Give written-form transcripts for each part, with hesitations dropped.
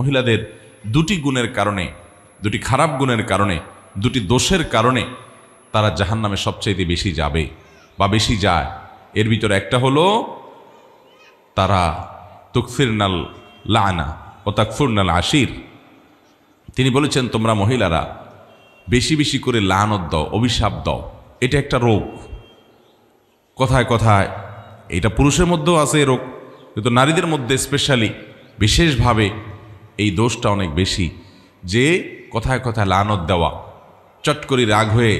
মহিলাদের দুটি গুণের কারণে, দুটি খারাপ গুণের কারণে, দুটি দোষের কারণে তারা জাহান্নামে সবচাইতে বেশি যাবে বা বেশি যায়। এর ভিতরে একটা হলো তারা তুকফিরনাল লানা ও তাকফুরনাল আশির। তিনি বলেছেন তোমরা মহিলারা বেশি বেশি করে লানত দাও, অভিশাপ দাও। এটা একটা রোগ। কথায় কথায় এটা পুরুষের মধ্যেও আছে এই রোগ, কিন্তু নারীদের মধ্যে স্পেশালি বিশেষভাবে এই দোষটা অনেক বেশি, যে কথায় কথায় লানত দেওয়া, চট করে রাগ হয়ে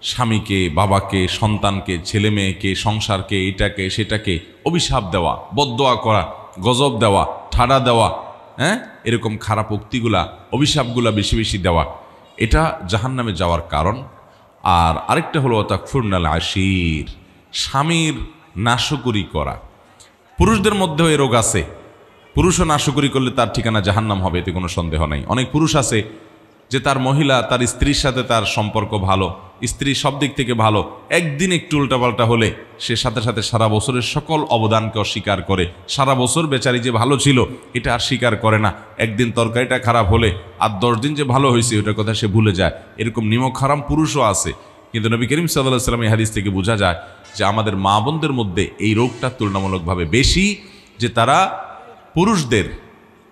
স্বামীকে, বাবাকে, সন্তানকে, ছেলে মেয়েকে, সংসারকে, এটাকে সেটাকে অভিশাপ দেওয়া, বদদোয়া করা, গজব দেওয়া, ঠাড়া দেওয়া, এরকম খারাপ উক্তিগুলা, অভিশাপগুলা বেশি বেশি দেওয়া, এটা জাহান্নামে যাওয়ার কারণ। আর আরেকটা হলো তাকফুরনাল আশির, স্বামীর নাশকরি করা। পুরুষদের মধ্যেও এ রোগ আছে। পুরুষও নাশকরি করলে তার ঠিকানা জাহান্নাম হবে, এতে কোনো সন্দেহ নাই। অনেক পুরুষ আছে যে তার মহিলা, তার স্ত্রীর সাথে তার সম্পর্ক ভালো, স্ত্রী সব দিক থেকে ভালো, একদিন একটু উল্টাপাল্টা হলে সে সাথে সাথে সারা বছরের সকল অবদানকে অস্বীকার করে। সারা বছর বেচারি যে ভালো ছিল এটা আর স্বীকার করে না। একদিন তরকারিটা খারাপ হলে আর 10 দিন যে ভালো হয়েছে ওটার কথা সে ভুলে যায়। এরকম নিমক হারাম পুরুষও আছে। কিন্তু নবী করিম সাল্লাল্লাহু আলাইহি ওয়াসাল্লাম এই হাদিস থেকে বোঝা যায় যে আমাদের মা বোনদের মধ্যে এই রোগটা তুলনামূলকভাবে বেশি, যে তারা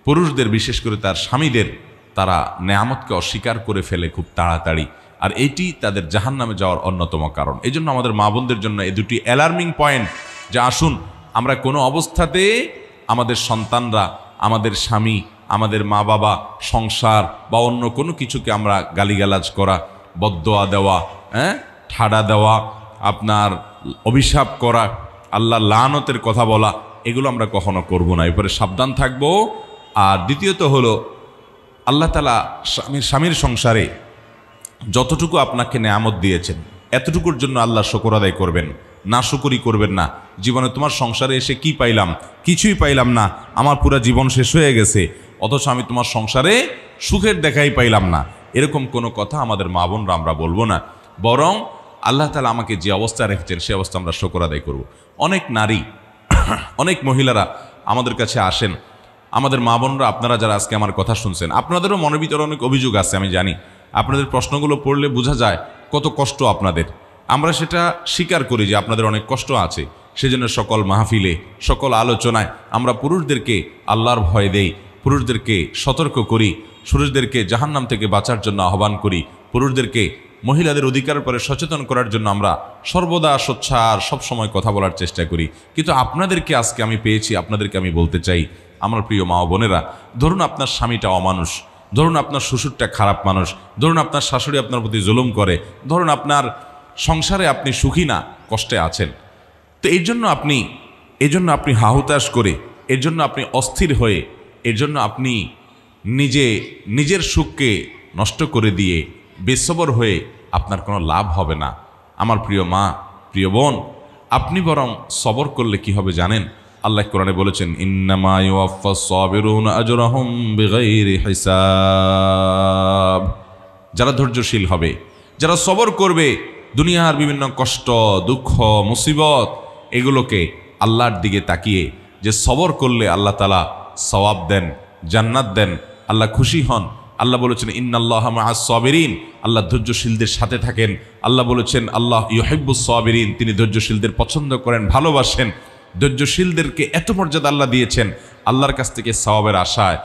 পুরুষদের বিশেষ করে তার স্বামীদের তারা নেয়ামতকে অস্বীকার করে ফেলে খুব তাড়াতাড়ি। আর এইটি তাদের জাহান্নামে যাওয়ার অন্যতম কারণ। এই জন্য আমাদের মা বোনদের জন্য এই দুটি অ্যালার্মিং পয়েন্ট, যে আসুন আমরা কোনো অবস্থাতে আমাদের সন্তানরা, আমাদের স্বামী, আমাদের মা বাবা, সংসার বা অন্য কোনো কিছুকে আমরা গালিগালাজ করা, বদদোয়া দেওয়া, ঠাড়া দেওয়া, আপনার অভিশাপ করা, আল্লাহ লানতের কথা বলা, এগুলো আমরা কখনো করব না। এরপরে সাবধান থাকব। আর দ্বিতীয়ত হলো আল্লাহ তাআলা স্বামীর সংসারে যতটুকু আপনাকে নেয়ামত দিয়েছেন এতটুকুর জন্য আল্লাহ শুকর আদায় করবেন, নাশুকরি করবেন না। জীবনে তোমার সংসারে এসে কি পাইলাম? কিছুই পাইলাম না, আমার পুরো জীবন শেষ হয়ে গেছে, অথচ আমি তোমার সংসারে সুখের দেখাই পাইলাম না, এরকম কোনো কথা আমাদের মা বোনরা আমরা বলবো না। বরং আল্লাহ তাআলা আমাকে যে অবস্থা রেখেছেন সে অবস্থা আমরা শুকর আদায় করব। অনেক নারী, অনেক মহিলারা আমাদের কাছে আসেন, আমাদের মা বোনরা, আপনারা যারা আজকে আমার কথা শুনছেন, আপনাদেরও মনের ভিতরে অনেক অভিযোগ আছে, আমি জানি। আপনাদের প্রশ্নগুলো পড়লে বোঝা যায় কত কষ্ট আপনাদের। আমরা সেটা স্বীকার করি যে আপনাদের অনেক কষ্ট আছে। সেজন্য সকল মাহফিলে, সকল আলোচনায় আমরা পুরুষদেরকে আল্লাহর ভয় দেই, পুরুষদেরকে সতর্ক করি, পুরুষদেরকে জাহান্নাম থেকে বাঁচার জন্য আহ্বান করি, পুরুষদেরকে মহিলাদের অধিকারের পরে সচেতন করার জন্য আমরা সর্বদা সোচ্চার সবসময় কথা বলার চেষ্টা করি। কিন্তু আপনাদেরকে আজকে আমি পেয়েছি, আপনাদেরকে আমি বলতে চাই, আমার প্রিয় মা বোনেরা, ধরুন আপনার স্বামীটা অমানুষ, ধরুন আপনার শ্বশুরটা খারাপ মানুষ, ধরুন আপনার শাশুড়ি আপনার প্রতি জুলুম করে, ধরুন আপনার সংসারে আপনি সুখী না, কষ্টে আছেন। তো এই জন্য আপনি হাহুতাশ করে, এর জন্য আপনি অস্থির হয়ে, এর জন্য আপনি নিজের সুখকে নষ্ট করে দিয়ে বেসবর হয়ে আপনার কোনো লাভ হবে না। আমার প্রিয় মা, প্রিয় বোন, আপনি বরং সবর করলে কি হবে জানেন? আল্লাহ কোরআনে বলেছেন, ইন্নামা ইউওয়াফাস সাবিরুনা আজরাহুম বিগাইরি হিসাব। যারা ধৈর্যশীল হবে, যারা সবর করবে, দুনিয়ার বিভিন্ন কষ্ট, দুঃখ, মুসিবত, এগুলোকে আল্লাহর দিকে তাকিয়ে যে সবর করলে আল্লাহ তাআলা সওয়াব দেন, জান্নাত দেন, আল্লাহ খুশি হন। আল্লাহ বলেছেন ইন্নাল্লাহা মাআস সাবিরিন, আল্লাহ ধৈর্যশীলদের সাথে থাকেন। আল্লাহ বলেছেন আল্লাহ ইউহিব্বুস সাবিরিন, তিনি ধৈর্যশীলদের পছন্দ করেন, ভালোবাসেন। ধৈর্যশীলদেরকে এত মর্যাদা আল্লাহ দিয়েছেন। আল্লাহর কাছ থেকে সওয়াবের আশায়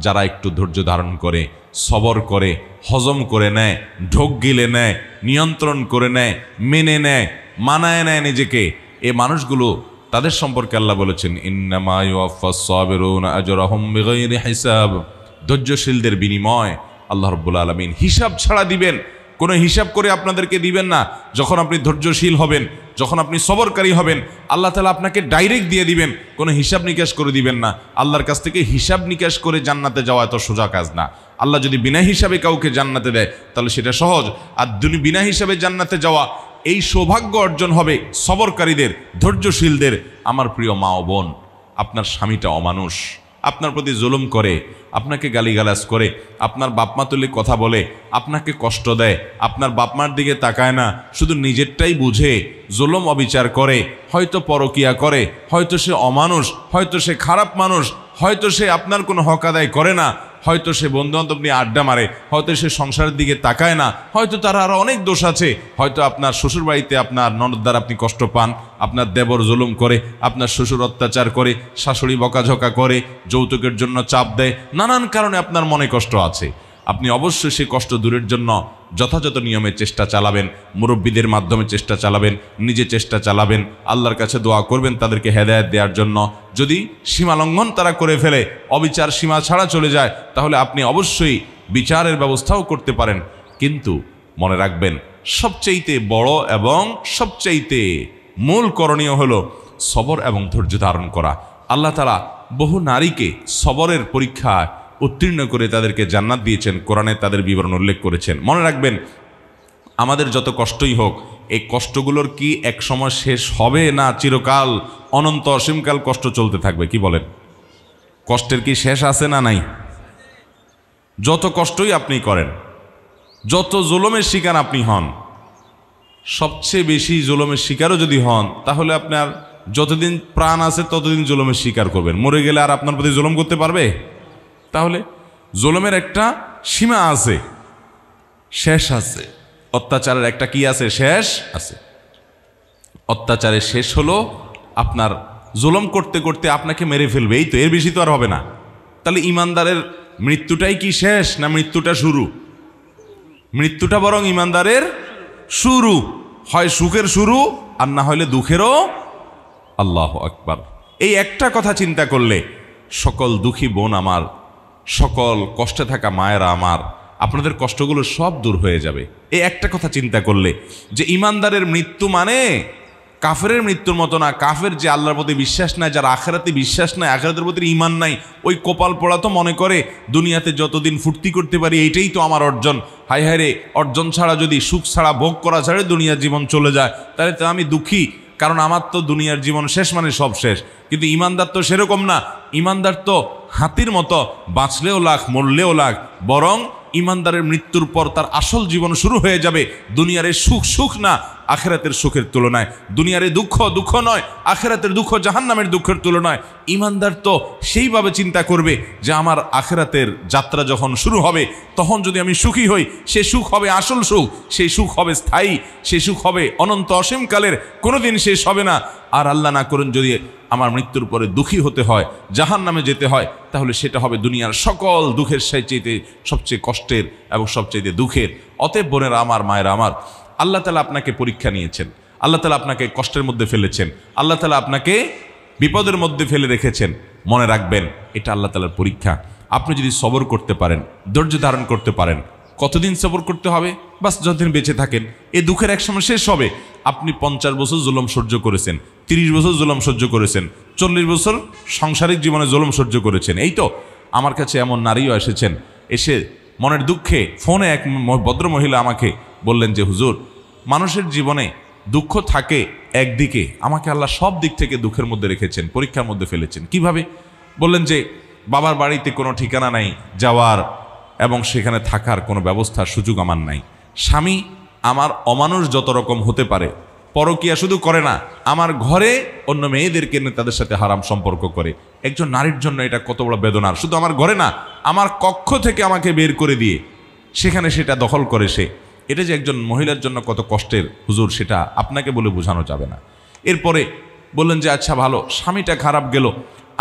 যারা একটু ধৈর্য ধারণ করে, সবর করে, হজম করে নেয়, ঢোক গিলে নেয়, নিয়ন্ত্রণ করে নেয়, মেনে নেয়, মানায় নেয় নিজেকে, এ মানুষগুলো, তাদের সম্পর্কে আল্লাহ বলেছেন ইন্নামা ইউওয়াফাস সাবিরুনা আজরাহুম বিগাইরি হিসাব। ধৈর্যশীলদের বিনিময় আল্লাহ রাব্বুল আলামিন হিসাব ছাড়া দিবেন। কোনো হিসাব করে আপনাদেরকে দিবেন না। যখন আপনি ধৈর্যশীল হবেন, যখন আপনি সবরকারী হবেন, আল্লাহ তাআলা আপনাকে ডাইরেক্ট দিয়ে দিবেন, কোনো হিসাব নিকাশ করে দিবেন না। আল্লাহর কাছ থেকে হিসাব নিকাশ করে জান্নাতে যাওয়া এত সোজা কাজ না। আল্লাহ যদি বিনা হিসাবে কাউকে জান্নাতে দেয় তাহলে সেটা সহজ। আর বিনা হিসাবে জান্নাতে যাওয়া, এই সৌভাগ্য অর্জন হবে সবরকারীদের, ধৈর্যশীলদের। আমার প্রিয় মা ও বোন, আপনার স্বামীটা অমানুষ, আপনার প্রতি জুলুম করে, আপনাকে গালিগালাজ করে, আপনার বাপমা তুলে কথা বলে, আপনাকে কষ্ট দেয়, আপনার বাপমার দিকে তাকায় না, শুধু নিজেরটাই বুঝে জুলুম অবিচার করে, হয়তো পরকিয়া করে, হয়তো সে অমানুষ, হয়তো সে খারাপ মানুষ, হয়তো সে আপনার কোনো হক আদায় করে না, হয়তো সে বন্ধুবান্ধব নিয়ে আড্ডা মারে, হয়তো সে সংসারের দিকে তাকায় না, হয়তো তার আরও অনেক দোষ আছে, হয়তো আপনার শ্বশুরবাড়িতে আপনার ননদ দ্বারা আপনি কষ্ট পান, আপনার দেবর জুলুম করে, আপনার শ্বশুর অত্যাচার করে, শাশুড়ি বকাঝকা করে, যৌতুকের জন্য চাপ দেয়, নানান কারণে আপনার মনে কষ্ট আছে। আপনি অবশ্যই সেই কষ্ট দূরের জন্য যথাযথ নিয়মে চেষ্টা চালাবেন, মুরব্বীদের মাধ্যমে চেষ্টা চালাবেন, নিজে চেষ্টা চালাবেন, আল্লাহর কাছে দোয়া করবেন তাদেরকে হেদায়েত দেওয়ার জন্য। যদি সীমা লঙ্ঘন তারা করে ফেলে, অবিচার সীমা ছাড়া চলে যায়, তাহলে আপনি অবশ্যই বিচারের ব্যবস্থাও করতে পারেন। কিন্তু মনে রাখবেন, সবচাইতে বড় এবং সবচাইতে মূল করণীয় হলো সবর এবং ধৈর্য ধারণ করা। আল্লাহ তাআলা বহু নারীকে সবরের পরীক্ষায় উত্তীর্ণ করে তাদেরকে জান্নাত দিয়েছেন, কোরআনে তাদের বিবরণ উল্লেখ করেছেন। মনে রাখবেন, আমাদের যত কষ্টই হোক, এই কষ্টগুলোর কি এক সময় শেষ হবে? না চিরকাল অনন্ত অসীমকাল কষ্ট চলতে থাকবে? কি বলেন? কষ্টের কি শেষ আছে না নাই? যত কষ্টই আপনি করেন, যত জুলুমের শিকার আপনি হন, সবচেয়ে বেশি জুলুমের শিকারও যদি হন, তাহলে আপনার যতদিন প্রাণ আছে ততদিন জুলুমের শিকার করবেন। মরে গেলে আর আপনার প্রতি জুলুম করতে পারবে? তাহলে জুলুমের একটা সীমা আছে, শেষ আছে। অত্যাচারের একটা কি আছে? শেষ আছে। অত্যাচারের শেষ হলো আপনার জুলুম করতে করতে আপনাকে মেরে ফেলবে, এই তো, এর বেশি তো আর হবে না। তাহলে ইমানদারের মৃত্যুটাই কি শেষ, না মৃত্যুটা শুরু? মৃত্যুটা বরং ইমানদারের শুরু, হয় সুখের শুরু আর না হলে দুঃখেরও। আল্লাহু আকবার। এই একটা কথা চিন্তা করলে সকল দুঃখী বোন আমার, সকল কষ্টে থাকা মায়েরা আমার, আপনাদের কষ্টগুলো সব দূর হয়ে যাবে। এই একটা কথা চিন্তা করলে যে ইমানদারের মৃত্যু মানে কাফেরের মৃত্যুর মতো না। কাফের যে আল্লাহর প্রতি বিশ্বাস নাই, যার আখিরাতে বিশ্বাস নাই, আখিরাতের প্রতি ঈমান নাই, ওই কপাল পোড়া তো মনে করে দুনিয়াতে যতদিন ফুর্তি করতে পারি এইটাই তো আমার অর্জন। হায় হায় রে, অর্জন ছাড়া যদি, সুখ ছাড়া, ভোগ করা ছাড়া দুনিয়ার জীবন চলে যায়, তাহলে তো আমি দুঃখী, কারণ আমার তো দুনিয়ার জীবন শেষ মানে সব শেষ। কিন্তু ইমানদার তো সেরকম না। ইমানদার তো হাতির মতো, বাঁচলেও লাখ মরলেও লাখ, বরং ইমানদারের মৃত্যুর পর তার আসল জীবন শুরু হয়ে যাবে। দুনিয়ার সুখ সুখ না আখিরাতের সুখের তুলনায়, দুনিয়ার দুঃখ দুঃখ নয়, আখিরাতের দুঃখ জাহান্নামের দুঃখের তুলনায়। ইমানদার তো সেইভাবে চিন্তা করবে যে আমার আখিরাতের যাত্রা যখন শুরু হবে, তখন যদি আমি সুখী হই, সে সুখ হবে আসল সুখ, সেই সুখ হবে স্থায়ী, সেই সুখ হবে অনন্ত অসীমকালের, কোনোদিন শেষ হবে না। আর আল্লাহ না করুন যদি আমার মৃত্যুর পরে দুঃখী হতে হয়, জাহান্নামে যেতে হয়, তাহলে সেটা হবে দুনিয়ার সকল দুঃখের চাইতে সবচেয়ে কষ্টের এবং সবচেয়ে দুঃখের। অতএব বোনেরা আমার, মায়েরা আমার, আল্লাহ তাআলা আপনাকে পরীক্ষা নিয়েছেন, আল্লাহ তাআলা আপনাকে কষ্টের মধ্যে ফেলেছেন, আল্লাহ তাআলা আপনাকে বিপদের মধ্যে ফেলে রেখেছেন। মনে রাখবেন, এটা আল্লাহ তাআলার পরীক্ষা। আপনি যদি সবর করতে পারেন, ধৈর্য ধারণ করতে পারেন, কতদিন সবর করতে হবে? বাস যতদিন বেঁচে থাকেন। এই দুঃখের একসময় শেষ হবে। আপনি 50 বছর জুলুম সহ্য করেছেন, 30 বছর জুলুম সহ্য করেছেন, 40 বছর সাংসারিক জীবনে জুলুম সহ্য করেছেন। এই তো, আমার কাছে এমন নারীও এসেছেন, এসে মনের দুঃখে ফোনে এক ভদ্র মহিলা আমাকে বললেন যে হুজুর, মানুষের জীবনে দুঃখ থাকে একদিকে, আমাকে আল্লাহ সব দিক থেকে দুঃখের মধ্যে রেখেছেন, পরীক্ষার মধ্যে ফেলেছেন। কিভাবে? বললেন যে বাবার বাড়িতে কোনো ঠিকানা নাই যাওয়ার, এবং সেখানে থাকার কোনো ব্যবস্থার সুযোগ আমার নাই। স্বামী আমার অমানুষ যত রকম হতে পারে, পরকীয়া শুধু করে না, আমার ঘরে অন্য মেয়েদেরকে এনে তাদের সাথে হারাম সম্পর্ক করে। একজন নারীর জন্য এটা কত বড় বেদনার। শুধু আমার ঘরে না, আমার কক্ষ থেকে আমাকে বের করে দিয়ে সেখানে সেটা দখল করে সে। এটা যে একজন মহিলার জন্য কত কষ্টের হুজুর, সেটা আপনাকে বলে বোঝানো যাবে না। এরপরে বললেন যে আচ্ছা ভালো, স্বামীটা খারাপ গেল,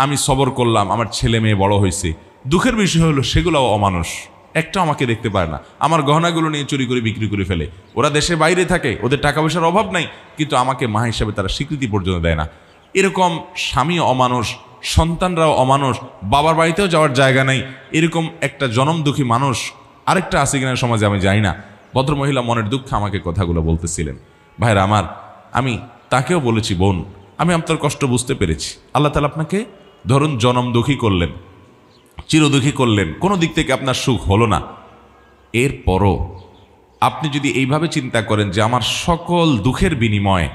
আমি সবর করলাম, আমার ছেলে মেয়ে বড় হয়েছে। দুঃখের বিষয় হলো সেগুলোও অমানুষ, একটা আমাকে দেখতে পারে না, আমার গহনাগুলো নিয়ে চুরি করে বিক্রি করে ফেলে। ওরা দেশের বাইরে থাকে, ওদের টাকা পয়সার অভাব নাই, কিন্তু আমাকে মা হিসাবে তারা স্বীকৃতি পর্যন্ত দেয় না। এরকম স্বামী অমানুষ, সন্তানরাও অমানুষ, বাবার বাড়িতেও যাওয়ার জায়গা নাই, এরকম একটা জনম দুঃখী মানুষ আরেকটা আছে কিনা সমাজে আমি জানি না। ভদ্রমহিলা মনের দুঃখে আমাকে কথাগুলো বলতেছিলেন। ভাইরা আমার, আমি তাকেও বলেছি, বোন, আমি আপনার কষ্ট বুঝতে পেরেছি। আল্লাহ তাআলা আপনাকে ধরুন জনম দুঃখী করলেন, চিরদুঃখী করলেন, কোনো দিক থেকে আপনার সুখ হলো না। এরপরও আপনি যদি এইভাবে চিন্তা করেন যে আমার সকল দুঃখের বিনিময়ে,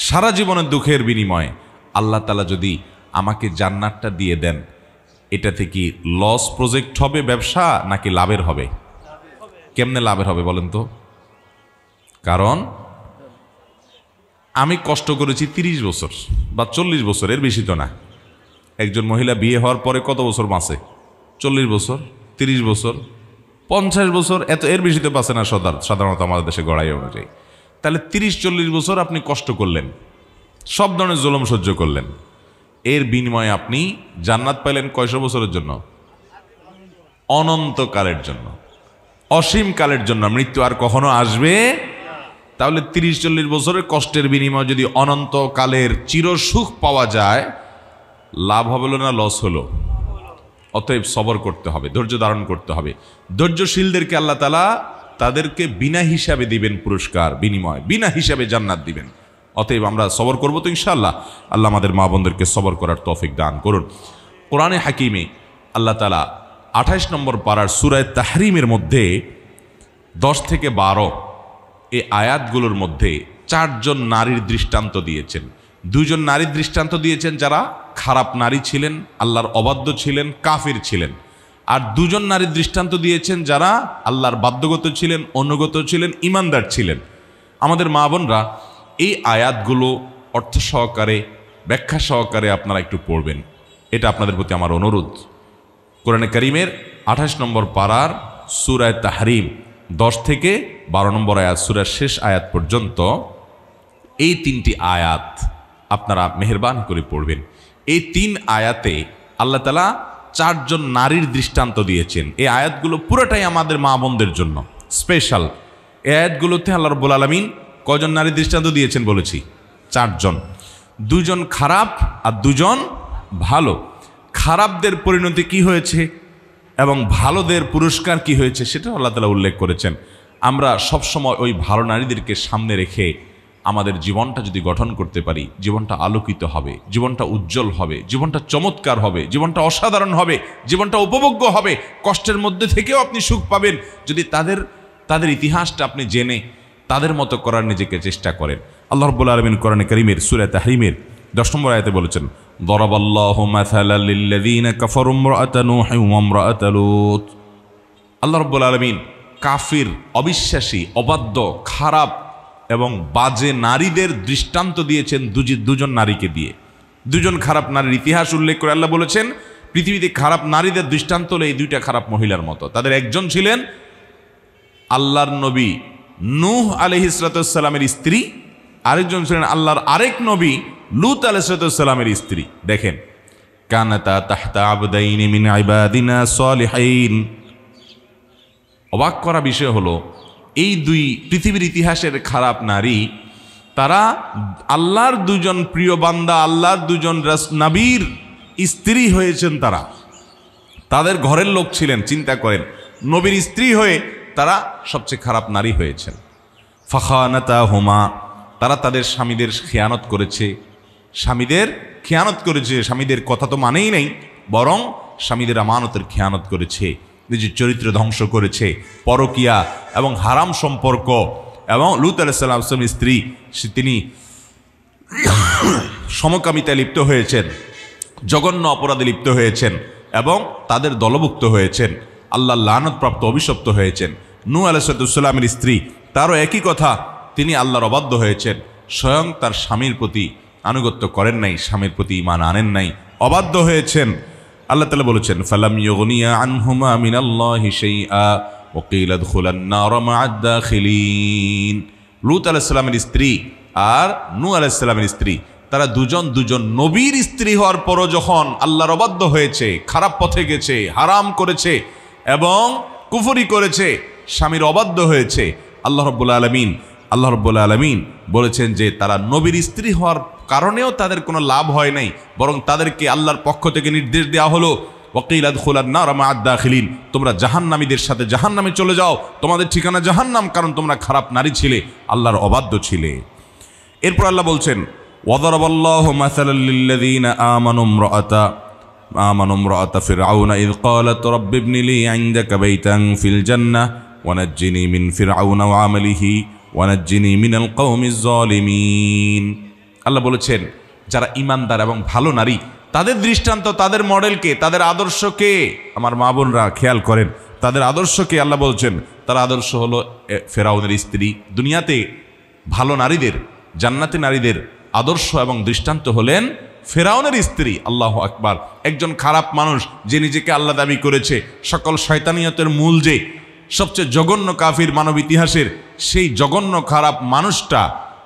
সারা জীবনের দুঃখের বিনিময়ে আল্লাহ তাআলা যদি আমাকে জান্নাতটা দিয়ে দেন, এটা থেকে লস প্রজেক্ট হবে ব্যবসা নাকি লাভের হবে? কেমনে লাভের হবে বলেন তো? কারণ আমি কষ্ট করেছি 30 বছর বা 40 বছর, এর বেশি তো না। একজন মহিলা বিয়ে হওয়ার পরে কত বছর বাঁচে? 40 বছর। 30 বছর, 50 বছর, এর বেশি তো পাচ্ছে না সাধারণত আমাদের দেশে গড়াই অনুযায়ী। তাহলে 30-40 বছর আপনি কষ্ট করলেন, সব ধরনের জুলুম সহ্য করলেন, এর বিনিময়ে আপনি জান্নাত পাইলেন কয়শো বছরের জন্য? অনন্তকালের জন্য, অসীম কালের জন্য। মৃত্যু আর কখনো আসবে। তাহলে 30-40 বছরের কষ্টের বিনিময়ে যদি অনন্তকালের চিরসুখ পাওয়া যায়, লাভ হলো না লস হলো? অতএব সবর করতে হবে, ধৈর্য ধারণ করতে হবে। ধৈর্যশীলদেরকে আল্লাহ তাআলা তাদেরকে বিনা হিসাবে দিবেন পুরস্কার, বিনিময় বিনা হিসাবে জান্নাত দিবেন। অতএব আমরা সবর করবো তো ইনশাআল্লাহ। আল্লাহ আমাদের মা বোনদেরকে সবর করার তৌফিক দান করুন। কোরআনে হাকিমে আল্লাহ তাআলা 28 নম্বর পারার সূরা তাহরিমের মধ্যে 10 থেকে 12 এই আয়াতগুলোর মধ্যে 4 জন নারীর দৃষ্টান্ত দিয়েছেন। 2 জন নারীর দৃষ্টান্ত দিয়েছেন যারা খারাপ নারী ছিলেন, আল্লাহর অবাধ্য ছিলেন, কাফির ছিলেন। আর 2 জন নারীর দৃষ্টান্ত দিয়েছেন যারা আল্লাহর বাধ্যগত ছিলেন, অনুগত ছিলেন, ইমানদার ছিলেন। আমাদের মা বোনরা এই আয়াতগুলো অর্থ সহকারে, ব্যাখ্যা সহকারে আপনারা একটু পড়বেন, এটা আপনাদের প্রতি আমার অনুরোধ। কোরআনে কারীমের 28 নম্বর পারার সূরা তাহরিম 10 থেকে 12 নম্বর আয়াত, সূরার শেষ আয়াত পর্যন্ত এই 3টি আয়াত আপনারা মেহেরবান করে পড়বেন। এই 3 আয়াতে আল্লাহ তাআলা 4 জন নারীর দৃষ্টান্ত দিয়েছেন। এই আয়াতগুলো পুরোটাই আমাদের মা বোনদের জন্য স্পেশাল। এই আয়াতগুলোতে আল্লাহ রাব্বুল আলামিন কয়জন নারীর দৃষ্টান্ত দিয়েছেন বলেছি? 4 জন। 2 জন খারাপ আর 2 জন ভালো। খারাপদের পরিণতি কি হয়েছে এবং ভালোদের পুরস্কার কি হয়েছে সেটা আল্লাহ তাআলা উল্লেখ করেছেন। আমরা সবসময় ওই ভালো নারীদেরকে সামনে রেখে আমাদের জীবনটা যদি গঠন করতে পারি, জীবনটা আলোকিত হবে, জীবনটা উজ্জ্বল হবে, জীবনটা চমৎকার হবে, জীবনটা অসাধারণ হবে, জীবনটা উপভোগ্য হবে। কষ্টের মধ্যে থেকেও আপনি সুখ পাবেন যদি তাদের ইতিহাসটা আপনি জেনে তাদের মতো করার নিজেকে চেষ্টা করেন। আল্লাহ রাব্বুল আলামিন কোরআনে কারীমের সূরা তাহরিমের 10 নম্বর আয়াতে বলেছেন, দরাবাল্লাহু মাসালাল লিল্লাযীনা কাফারু ইমরাআতা নূহিন ওয়া ইমরাআতা লূত। আল্লাহ রাব্বুল আলামিন কাফির, অবিশ্বাসী, অবাধ্য, খারাপ এবং বাজে নারীদের দৃষ্টান্ত দিয়েছেন 2 জন নারীকে দিয়ে। 2 জন খারাপ নারীর ইতিহাস উল্লেখ করে আল্লাহ বলেছেন পৃথিবীতে খারাপ নারীদের দৃষ্টান্ত হলো এই 2টা খারাপ মহিলার মতো। তাদের একজন ছিলেন আল্লাহর নবী নূহ আলাইহিস সালামের স্ত্রী, আরেকজন ছিলেন আল্লাহর আরেক নবী লূত আলাইহিস সালামের স্ত্রী। দেখেন, কানাতা তাহতা আবদাইনি মিন ইবাদিনা সালিহিন। অবাক করা বিষয় হলো এই 2 পৃথিবীর ইতিহাসের খারাপ নারী, তারা আল্লাহর 2 জন প্রিয় বান্দা, আল্লাহর 2 জন নবীর স্ত্রী হয়েছেন। তারা তাদের ঘরের লোক ছিলেন। চিন্তা করেন, নবীর স্ত্রী হয়ে তারা সবচেয়ে খারাপ নারী হয়েছেন। ফাখানাতাহুমা, তারা তাদের স্বামীদের খেয়ানত করেছে, স্বামীদের কথা তো মানেই নেই, বরং স্বামীদের আমানতের খেয়ানত করেছে, নিজের চরিত্র ধ্বংস করেছে, পরকিয়া এবং হারাম সম্পর্ক। এবং লূত আলাইহিস সালামের স্ত্রী, তিনি সমকামিতায় লিপ্ত হয়েছেন, জঘন্য অপরাধে লিপ্ত হয়েছেন এবং তাদের দলভুক্ত হয়েছেন, আল্লাহর লানত-প্রাপ্ত, অভিশপ্ত হয়েছেন। নূহ আলাইহিস সালামের স্ত্রী, তারও একই কথা, তিনি আল্লাহর অবাধ্য হয়েছেন, স্বয়ং তার স্বামীর প্রতি আনুগত্য করেন নাই, স্বামীর প্রতি ঈমান আনেন নাই, অবাধ্য হয়েছেন। আল্লাহ তাআলা বলেছেন, ফালাম ইউগনিয়া আনহুমা মিনাল্লাহি শাইআ ওয়া কিলা দুখুলান নার মা'আদ দাখিলিন। লূত আলাইহিস সালামের স্ত্রী আর নূহ আলাইহিস সালামের স্ত্রী, তারা দুজন নবীর স্ত্রী হওয়ার পরও যখন আল্লাহর অবাধ্য হয়েছে, খারাপ পথে গেছে, হারাম করেছে এবং কুফরি করেছে, স্বামীর অবাধ্য হয়েছে, আল্লাহ রাব্বুল আলামিন বলেছেন যে তারা নবীর স্ত্রী হওয়ার কারণেও তাদের কোনো লাভ হয় নাই, বরং তাদেরকে আল্লাহর পক্ষ থেকে নির্দেশ দেওয়া হলো, ওয়াকিলা দুখুলান নার মা'আদ দাখিলিন, তোমরা জাহান্নামীদের সাথে জাহান্নামে চলে যাও, তোমাদের ঠিকানা জাহান্নাম, কারণ তোমরা খারাপ নারী ছিলে, আল্লাহর অবাধ্য ছিলে। এরপর আল্লাহ বলছেন, ওয়াদারাবাল্লাহু মাসালাল লিল্লাযীনা আমানু ইমরাআতা ফিরআউনা ইয ক্বালাত রাব্বি ইবনি লি ইনদাকা বাইতান ফিল জান্নাহ ওয়া নাজ্জিনি মিন ফিরআউনা ওয়া আমালিহি ওয়া নাজ্জিনি মিনাল কওমিজ জালিমিন। আল্লাহ বলেছেন, যারা ঈমানদার এবং ভালো নারী, তাদের দৃষ্টান্ত, তাদের মডেলকে, তাদের আদর্শকে, আমার মা বোনরা খেয়াল করেন, তাদের আদর্শকে আল্লাহ বলছেন, তার আদর্শ হলো ফেরাউনের স্ত্রী। দুনিয়াতে ভালো নারীদের, জান্নাতি নারীদের আদর্শ এবং দৃষ্টান্ত হলেন ফেরাউনের স্ত্রী, আল্লাহু আকবার, একজন খারাপ মানুষ যে নিজেকে আল্লাহ দাবি করেছে, সকল শয়তানিয়তের মূল যে সবচেয়ে জঘন্য কাফির মানব ইতিহাসের, সেই জঘন্য খারাপ মানুষটা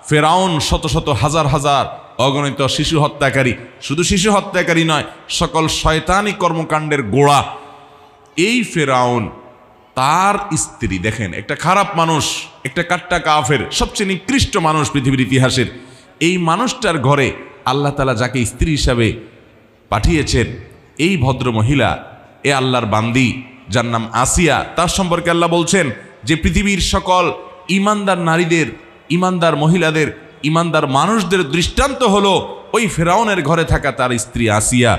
ফেরাউন শত শত হাজার হাজার অগণিত শিশু হত্যাকারী, শুধু শিশু হত্যাকারী নয়, সকল শয়তানি কর্মকাণ্ডের গোড়া এই ফেরাউন, তার স্ত্রী, দেখেন একটা খারাপ মানুষ, একটা কাট্টা কাফের, সবচেয়ে নিকৃষ্ট মানুষ পৃথিবীর ইতিহাসের, এই মানুষটার ঘরে আল্লাহ তাআলা যাকে স্ত্রী হিসাবে পাঠিয়েছেন, এই ভদ্র মহিলা, এ আল্লাহর বান্দি যার নাম আসিয়া, তার সম্পর্কে আল্লাহ বলছেন যে পৃথিবীর সকল ইমানদার নারীদের, ইমানদার মহিলাদের, ইমানদার মানুষদের দৃষ্টান্ত হলো ওই ফেরাউনের ঘরে থাকা তার স্ত্রী আসিয়া।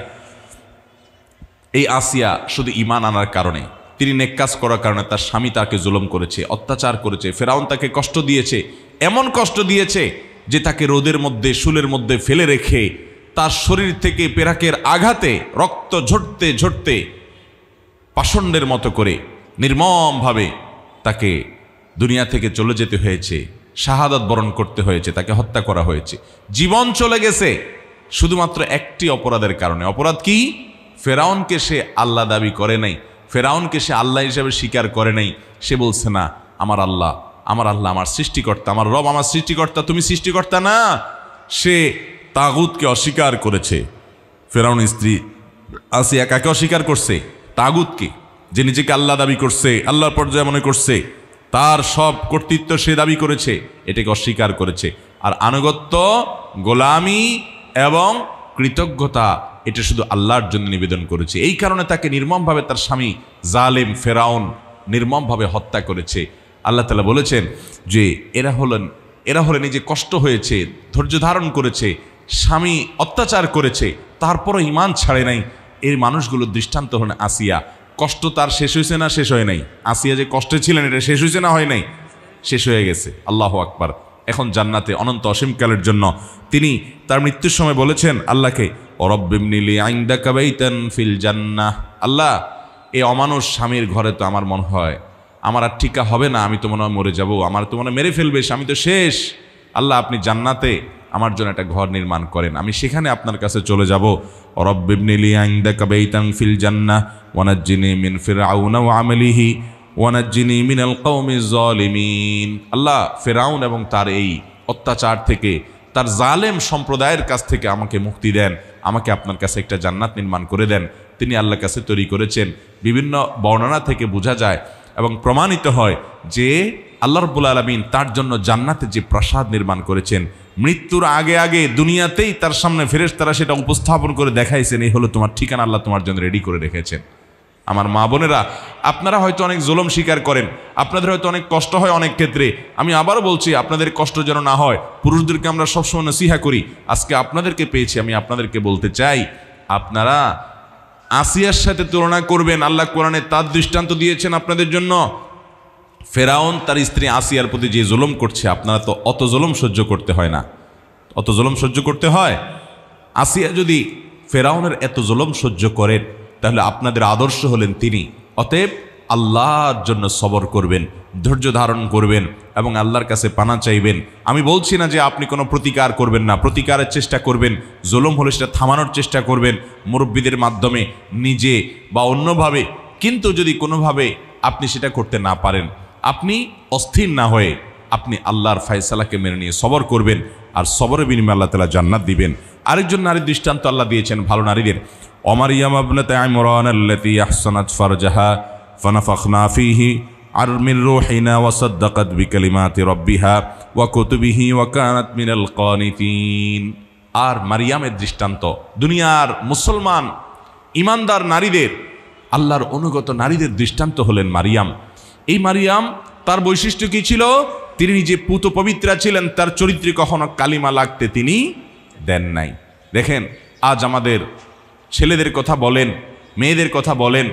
এই আসিয়া শুধু ঈমান আনার কারণে, তিনি নেক কাজ করার কারণে তার স্বামী তাকে জুলুম করেছে, অত্যাচার করেছে, ফেরাউন তাকে কষ্ট দিয়েছে, এমন কষ্ট দিয়েছে যে তাকে রোদের মধ্যে, শুলের মধ্যে ফেলে রেখে তার শরীর থেকে পেরাকের আঘাতে রক্ত ঝরতে ঝরতে পাষণ্ডের মতো করে নির্মমভাবে তাকে দুনিয়া থেকে চলে যেতে হয়েছে, শাহাদাত বরণ করতে হয়েছে, তাকে হত্যা করা হয়েছে, জীবন চলে গেছে শুধুমাত্র একটি অপরাধের কারণে। অপরাধ কি? ফেরাউনকে সে আল্লাহ দাবি করে নাই, ফেরাউনকে সে আল্লাহ হিসেবে স্বীকার করে নাই। সে বলছে না আমার আল্লাহ, আমার আল্লাহ আমার সৃষ্টিকর্তা, আমার রব আমার সৃষ্টিকর্তা, তুমি সৃষ্টিকর্তা না। সে তাগুতকে অস্বীকার করেছে। ফেরাউন স্ত্রী আসিয়া কাকে অস্বীকার করছে? তাগুতকে, যে নিজেকে আল্লাহ দাবি করছে, আল্লাহর পর্যায়ে মনে করছে, তার সব কর্তৃত্ব সে দাবি করেছে, এটাকে অস্বীকার করেছে। আর আনুগত্য, গোলামি এবং কৃতজ্ঞতা এটা শুধু আল্লাহর জন্য নিবেদন করেছে। এই কারণে তাকে নির্মমভাবে তার স্বামী জালেম ফেরাউন নির্মমভাবে হত্যা করেছে। আল্লাহ তাআলা বলেছেন যে এরা হলেন এই যে কষ্ট হয়েছে, ধৈর্য ধারণ করেছে, স্বামী অত্যাচার করেছে, তারপরও ঈমান ছাড়ে নাই, এই মানুষগুলোর দৃষ্টান্ত হলেন আসিয়া। কষ্ট তার শেষ হয়েছে না শেষ হয় নাই? আসিয়া যে কষ্টে ছিলেন এটা শেষ হয়েছে না হয় নাই? শেষ হয়ে গেছে। আল্লাহু আকবার। এখন জান্নাতে অনন্ত অসীমকালের জন্য তিনি তার মৃত্যুর সময় বলেছেন আল্লাহকে, রব্বিবনিলি ইনদাকা বাইতান ফিল জান্নাহ, আল্লাহ এই অমানুষ স্বামীর ঘরে তো আমার মনে হয় আমার আর ঠিকা হবে না, আমি তো মনে হয় মরে যাব, আমার তো মনে হয় মেরে ফেলবে, আমি তো শেষ। আল্লাহ আপনি জান্নাতে আমার জন্য একটা ঘর নির্মাণ করেন, আমি সেখানে আপনার কাছে চলে যাব। রব্বিবনিলি ইনদাকা বাইতান ফিল জান্নাহ ওয়ানাজ্জিনি মিন ফিরআউনা ওয়া আমালিহি ওয়ানাজ্জিনি মিনাল কওমিজ জালিমিন। আল্লাহ ফেরাউন এবং তার এই অত্যাচার থেকে, তার জালেম সম্প্রদায়ের কাছ থেকে আমাকে মুক্তি দেন, আমাকে আপনার কাছে একটা জান্নাত নির্মাণ করে দেন। তিনি আল্লাহর কাছে তৈরি করেছেন। বিভিন্ন বর্ণনা থেকে বোঝা যায় এবং প্রমাণিত হয় যে আল্লাহ রাব্বুল আলামিন তার জন্য জান্নাতে যে প্রাসাদ নির্মাণ করেছেন, মৃত্যুর আগে আগে দুনিয়াতেই তার সামনে ফেরেশতারা সেটা উপস্থাপন করে দেখাইছেন, এই হলো তোমার ঠিকানা, আল্লাহ তোমার জন্য রেডি করে রেখেছেন। আমার মা বোনেরা, আপনারা হয়তো অনেক জুলুম স্বীকার করেন, আপনাদের হয়তো অনেক কষ্ট হয় অনেক ক্ষেত্রে। আমি আবারও বলছি, আপনাদের কষ্ট যেন না হয়। পুরুষদেরকে আমরা সবসময় নসিহা করি, আজকে আপনাদেরকে পেয়েছি, আমি আপনাদেরকে বলতে চাই, আপনারা আসিয়ার সাথে তুলনা করবেন। আল্লাহ কোরআনে তার দৃষ্টান্ত দিয়েছেন আপনাদের জন্য। ফেরাউন তার স্ত্রী আসিয়ার প্রতি যে জুলুম করছে, আপনারা তো অত জুলুম সহ্য করতে হয় না, অত জুলুম সহ্য করতে হয়? আসিয়া যদি ফেরাউনের এত জুলুম সহ্য করেন, তাহলে আপনাদের আদর্শ হলেন তিনি। অতএব আল্লাহর জন্য সবর করবেন, ধৈর্য ধারণ করবেন এবং আল্লাহর কাছে পানা চাইবেন। আমি বলছি না যে আপনি কোনো প্রতিকার করবেন না, প্রতিকারের চেষ্টা করবেন, জুলুম হলে সেটা থামানোর চেষ্টা করবেন মুরব্বীদের মাধ্যমে, নিজে বা অন্যভাবে। কিন্তু যদি কোনোভাবে আপনি সেটা করতে না পারেন, আপনি অস্থির না হয়ে আপনি আল্লাহর ফায়সালাকে মেনে নিয়ে সবর করবেন, আর সবরের বিনিময়ে আল্লাহ তাআলা জান্নাত দিবেন। আরেকজন নারীর দৃষ্টান্ত আল্লাহ দিয়েছেন ভালো নারীদের। ওমারিয়াম ইবনাতে ইমরান আল্লাতী আহসানাত ফারজাহা ফানাফাখনা ফীহি মির রূহিনা ওয়া সাদ্দাকাত বিকালিমাতি রাব্বিহা ওয়া কুতুবিহি ওয়া কানাত মিনাল কানিতিন। আর মারিয়ামের দৃষ্টান্ত, দুনিয়ার মুসলমান ইমানদার নারীদের, আল্লাহর অনুগত নারীদের দৃষ্টান্ত হলেন মারিয়াম। এই মারিয়াম, তার বৈশিষ্ট্য কি ছিল? তিনি নিজে পুত পবিত্রা ছিলেন, তার চরিত্রে কখনো কালিমা লাগতে তিনি দেন নাই। দেখেন, আজ আমাদের ছেলেদের কথা বলেন, মেয়েদের কথা বলেন,